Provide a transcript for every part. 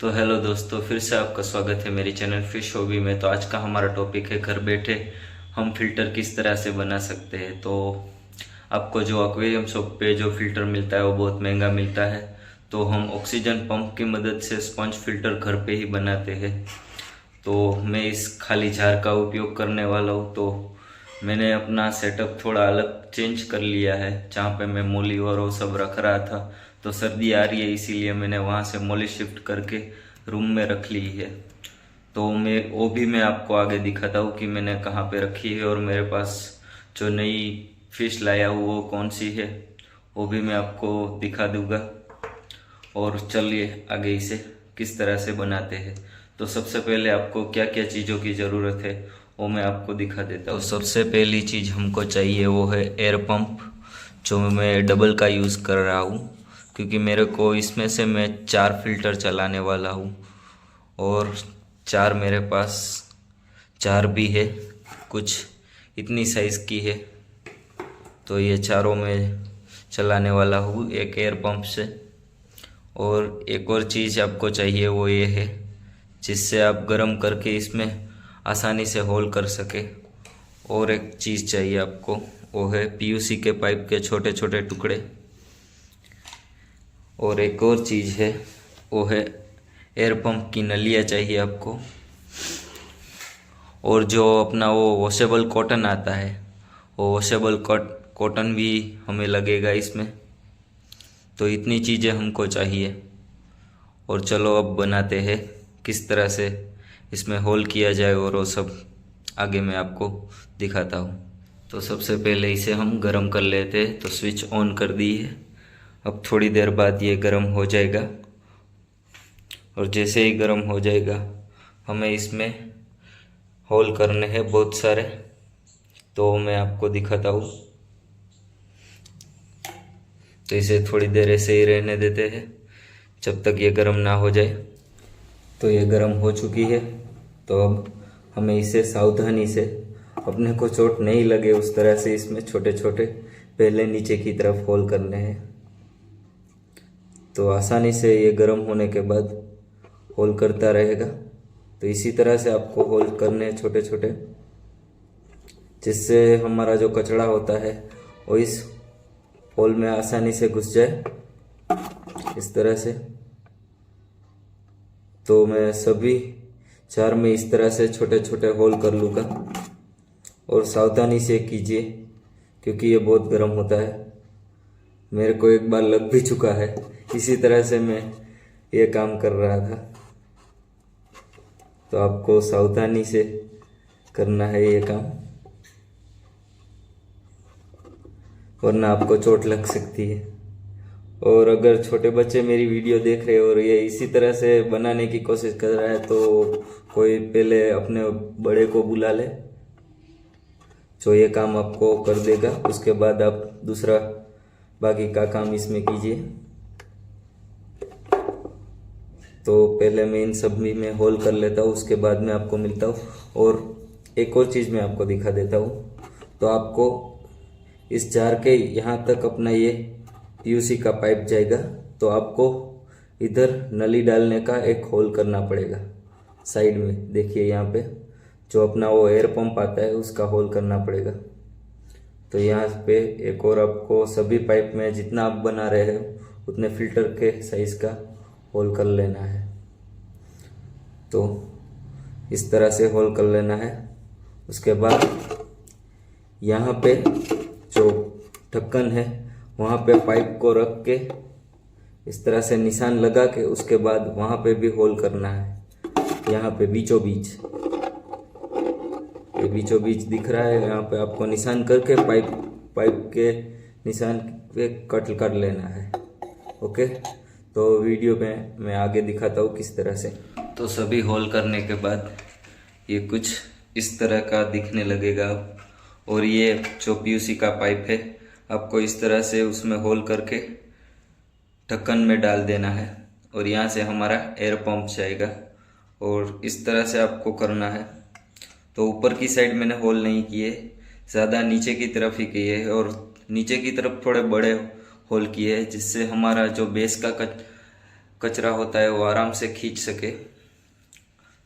तो हेलो दोस्तों, फिर से आपका स्वागत है मेरी चैनल फिश हॉबी में। तो आज का हमारा टॉपिक है घर बैठे हम फिल्टर किस तरह से बना सकते हैं। तो आपको जो एक्वेरियम शॉप पे जो फिल्टर मिलता है वो बहुत महंगा मिलता है। तो हम ऑक्सीजन पंप की मदद से स्पंज फिल्टर घर पे ही बनाते हैं। तो मैं इस खाली जार का उपयोग करने वाला हूँ। तो मैंने अपना सेटअप थोड़ा अलग चेंज कर लिया है। जहाँ पे मैं मोली और वो सब रख रहा था, तो सर्दी आ रही है इसीलिए मैंने वहाँ से मोली शिफ्ट करके रूम में रख ली है। तो मैं आपको आगे दिखाता हूँ कि मैंने कहाँ पे रखी है, और मेरे पास जो नई फिश लाया हूँ वो कौन सी है वो भी मैं आपको दिखा दूंगा। और चलिए आगे इसे किस तरह से बनाते हैं। तो सबसे पहले आपको क्या क्या चीज़ों की ज़रूरत है वो मैं आपको दिखा देता हूँ। तो सबसे पहली चीज़ हमको चाहिए वो है एयर पंप, जो मैं डबल का यूज़ कर रहा हूँ, क्योंकि मेरे को इसमें से मैं 4 फिल्टर चलाने वाला हूँ। और 4 मेरे पास जार भी है, कुछ इतनी साइज़ की है। तो ये चारों में चलाने वाला हूँ एक एयर पंप से। और एक और चीज़ आपको चाहिए वो ये है, जिससे आप गर्म करके इसमें आसानी से होल कर सके। और एक चीज़ चाहिए आपको, वो है पीयूसी के पाइप के छोटे छोटे टुकड़े। और एक और चीज़ है वो है एयर पंप की नलियाँ चाहिए आपको। और जो अपना वो वॉशेबल कॉटन आता है, वो वॉशेबल कॉटन भी हमें लगेगा इसमें। तो इतनी चीज़ें हमको चाहिए। और चलो अब बनाते हैं किस तरह से इसमें होल किया जाए, और वो सब आगे मैं आपको दिखाता हूँ। तो सबसे पहले इसे हम गरम कर लेते हैं। तो स्विच ऑन कर दी है। अब थोड़ी देर बाद ये गरम हो जाएगा, और जैसे ही गरम हो जाएगा हमें इसमें होल करने हैं बहुत सारे। तो मैं आपको दिखाता हूँ। तो इसे थोड़ी देर ऐसे ही रहने देते हैं जब तक ये गर्म ना हो जाए। तो ये गर्म हो चुकी है। तो अब हमें इसे सावधानी से, अपने को चोट नहीं लगे उस तरह से, इसमें छोटे छोटे पहले नीचे की तरफ होल करने हैं। तो आसानी से ये गर्म होने के बाद होल करता रहेगा। तो इसी तरह से आपको होल करने हैं छोटे छोटे, जिससे हमारा जो कचरा होता है वो इस होल में आसानी से घुस जाए, इस तरह से। तो मैं सभी 4 में इस तरह से छोटे छोटे होल कर लूँगा। और सावधानी से कीजिए क्योंकि ये बहुत गर्म होता है। मेरे को एक बार लग भी चुका है, इसी तरह से मैं ये काम कर रहा था। तो आपको सावधानी से करना है ये काम, वरना आपको चोट लग सकती है। और अगर छोटे बच्चे मेरी वीडियो देख रहे हो और ये इसी तरह से बनाने की कोशिश कर रहा है, तो कोई पहले अपने बड़े को बुला ले जो ये काम आपको कर देगा। उसके बाद आप दूसरा बाकी का काम इसमें कीजिए। तो पहले मैं इन सब में होल कर लेता हूँ, उसके बाद में आपको मिलता हूँ। और एक और चीज़ मैं आपको दिखा देता हूँ। तो आपको इस जार के यहाँ तक अपना ये पीयूसी का पाइप जाएगा। तो आपको इधर नली डालने का एक होल करना पड़ेगा साइड में। देखिए यहाँ पे जो अपना वो एयर पंप आता है उसका होल करना पड़ेगा। तो यहाँ पे एक और आपको सभी पाइप में जितना आप बना रहे हो उतने फिल्टर के साइज़ का होल कर लेना है। तो इस तरह से होल कर लेना है। उसके बाद यहाँ पे जो ढक्कन है वहाँ पे पाइप को रख के इस तरह से निशान लगा के, उसके बाद वहाँ पे भी होल करना है। यहाँ पे बीचों बीच, ये बीचों बीच दिख रहा है, यहाँ पे आपको निशान करके पाइप के निशान पे कट कर लेना है। ओके, तो वीडियो में मैं आगे दिखाता हूँ किस तरह से। तो सभी होल करने के बाद ये कुछ इस तरह का दिखने लगेगा। और ये जो पीयूसी का पाइप है आपको इस तरह से उसमें होल करके ढक्कन में डाल देना है, और यहाँ से हमारा एयर पंप जाएगा। और इस तरह से आपको करना है। तो ऊपर की साइड मैंने होल नहीं किए, ज़्यादा नीचे की तरफ ही किए है, और नीचे की तरफ थोड़े बड़े होल किए हैं, जिससे हमारा जो बेस का कचरा होता है वो आराम से खींच सके।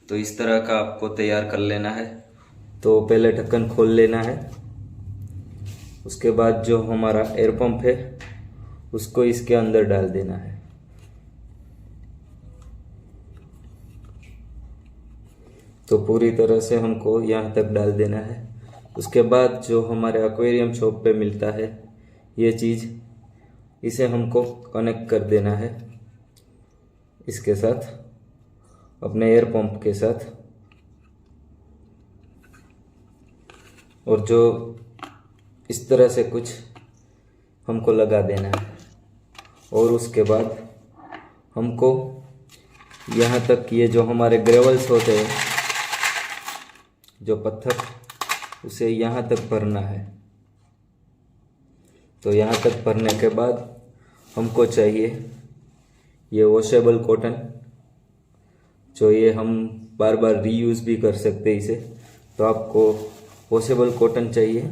तो इस तरह का आपको तैयार कर लेना है। तो पहले ढक्कन खोल लेना है, उसके बाद जो हमारा एयर पंप है उसको इसके अंदर डाल देना है। तो पूरी तरह से हमको यहाँ तक डाल देना है। उसके बाद जो हमारे एक्वेरियम शॉप पे मिलता है ये चीज़, इसे हमको कनेक्ट कर देना है इसके साथ, अपने एयर पंप के साथ। और जो इस तरह से कुछ हमको लगा देना है। और उसके बाद हमको यहाँ तक ये जो हमारे ग्रेवल्स होते हैं, जो पत्थर, उसे यहाँ तक भरना है। तो यहाँ तक भरने के बाद हमको चाहिए ये वॉशेबल कॉटन, जो ये हम बार बार रीयूज़ भी कर सकते हैं इसे। तो आपको वॉशेबल कॉटन चाहिए।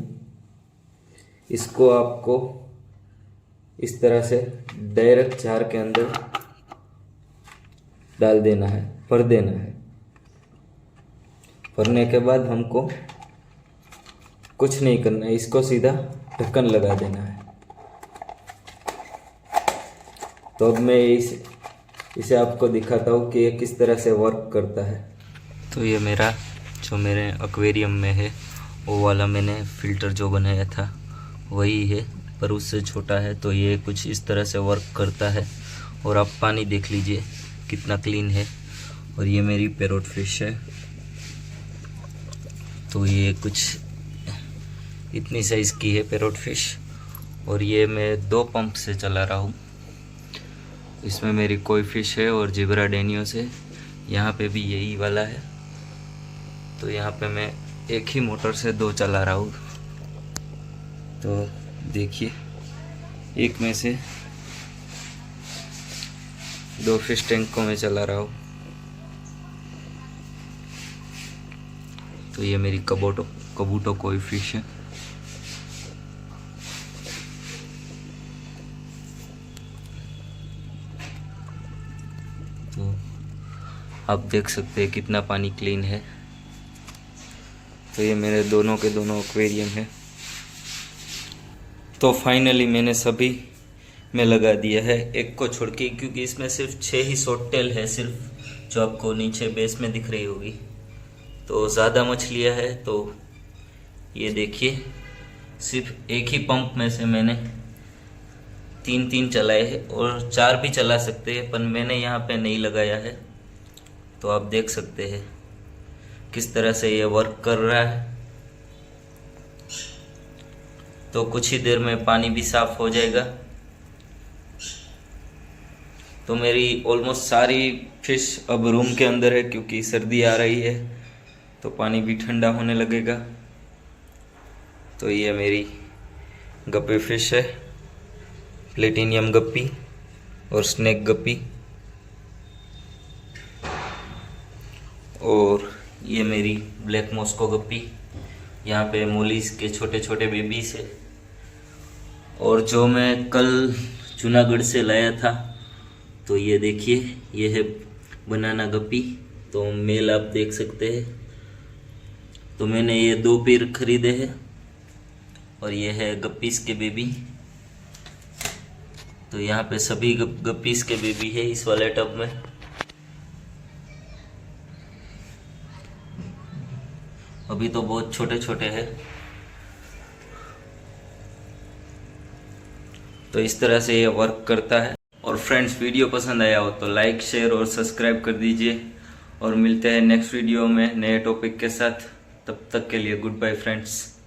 इसको आपको इस तरह से डायरेक्ट जार के अंदर डाल देना है, भर देना है। भरने के बाद हमको कुछ नहीं करना है, इसको सीधा ढक्कन लगा देना है। तो अब मैं इसे आपको दिखाता हूँ कि ये किस तरह से वर्क करता है। तो ये मेरा जो मेरे एक्वेरियम में है वो वाला मैंने फ़िल्टर जो बनाया था वही है, पर उससे छोटा है। तो ये कुछ इस तरह से वर्क करता है। और आप पानी देख लीजिए कितना क्लीन है। और ये मेरी पैरोट फिश है। तो ये कुछ इतनी साइज़ की है पैरोट फिश। और ये मैं 2 पंप से चला रहा हूँ। इसमें मेरी कोई फिश है और जिब्रा डेनियोस है। यहाँ पे भी यही वाला है। तो यहाँ पे मैं एक ही मोटर से 2 चला रहा हूँ। तो देखिए, एक में से 2 फिश टैंक को मैं चला रहा हूँ। तो ये मेरी कबूटो कोई फिश है। तो आप देख सकते हैं कितना पानी क्लीन है। तो ये मेरे दोनों के दोनों एक्वेरियम है। तो फाइनली मैंने सभी में लगा दिया है, एक को छोड़ के, क्योंकि इसमें सिर्फ 6 ही शॉर्ट टेल है, सिर्फ जो आपको नीचे बेस में दिख रही होगी। तो ज़्यादा मछलियाँ है। तो ये देखिए, सिर्फ एक ही पंप में से मैंने 3 चलाए हैं, और 4 भी चला सकते हैं, पर मैंने यहाँ पे नहीं लगाया है। तो आप देख सकते हैं किस तरह से ये वर्क कर रहा है। तो कुछ ही देर में पानी भी साफ हो जाएगा। तो मेरी ऑलमोस्ट सारी फिश अब रूम के अंदर है, क्योंकि सर्दी आ रही है तो पानी भी ठंडा होने लगेगा। तो ये मेरी गप्पी फिश है, प्लेटिनियम गप्पी और स्नेक गप्पी। और ये मेरी ब्लैक मॉस्को गप्पी। यहाँ पे मोलीज के छोटे छोटे बेबीज है। और जो मैं कल जूनागढ़ से लाया था, तो ये देखिए, ये है बनाना गप्पी। तो मेल आप देख सकते हैं। तो मैंने ये 2 पेयर खरीदे हैं। और ये है गप्पीज के बेबी। तो यहाँ पे सभी गप्पीज के बेबी है इस वाले टब में। अभी तो बहुत छोटे छोटे हैं। तो इस तरह से ये वर्क करता है। और फ्रेंड्स, वीडियो पसंद आया हो तो लाइक, शेयर और सब्सक्राइब कर दीजिए। और मिलते हैं नेक्स्ट वीडियो में नए टॉपिक के साथ। तब तक के लिए गुड बाय फ्रेंड्स।